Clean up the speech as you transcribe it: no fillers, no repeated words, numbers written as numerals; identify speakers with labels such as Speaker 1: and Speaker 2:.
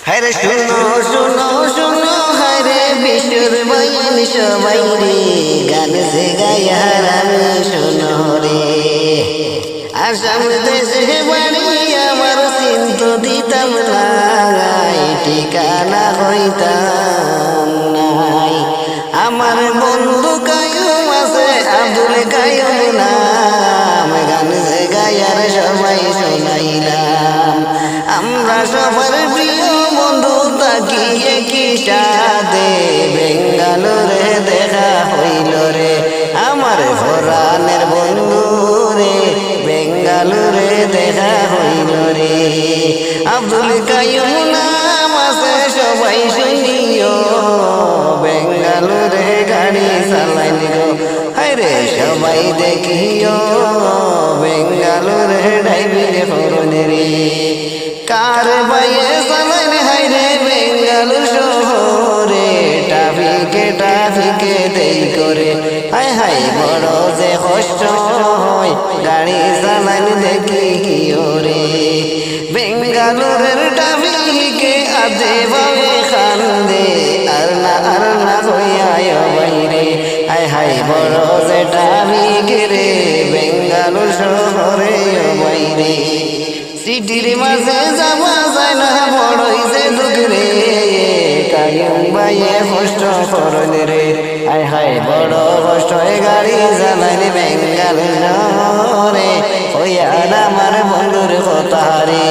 Speaker 1: হরে শুনো শুনো শুনো হরে বিশুর বয়ান সবাই রে গান সে গায়ারাম শুনো রে আসাম দেশে বাড়ি আমার চিন্তু দিতাম নাই ঠিকানা হইতাম নাই আমার বন্ধু কায়ুম আছে আব্দুল কায়ুম নাম গান সে গায়ার সবাই শোনাইলাম আমরা সবার প্রিয় বন্ধু তাকিয়ে কি সাদে বেঙ্গালোরে দেখা হইল রে আমার ফরানের বন্ধু রে বেঙ্গালোরে দেখা হইল রে আব্দুল কায়ুম নাম আছে সবাই শুনিও বেঙ্গালোরে গাড়ি চালাইল গো হায়রে সবাই দেখিও বেঙ্গালোরে ড্রাইভিং করুন রে কার বাইয়ে চালাইন হাইরে বেঙ্গালুর শহরে ট্রাফিকে দেই করে হাই হাই বড় যে কষ্ট হয় গাড়ি চালাইন দেখি রে বেঙ্গালুরের ট্রাফিকে আদে ভাবে খান্দে আর না হইয়ায় বাইরে হাই হাই বড় যে ট্রাফিকে রে বেঙ্গালুর শহরে বাইরে সিটির মাঝে যাওয়া যায় না বড়ই যে দুঃখ রে কায়ুম বাইয়ে কষ্ট করল রে হাই হাই বড় কষ্ট গাড়ি চালাইন বেঙ্গালুরে হইয়া আমার বন্ধুর কথা রে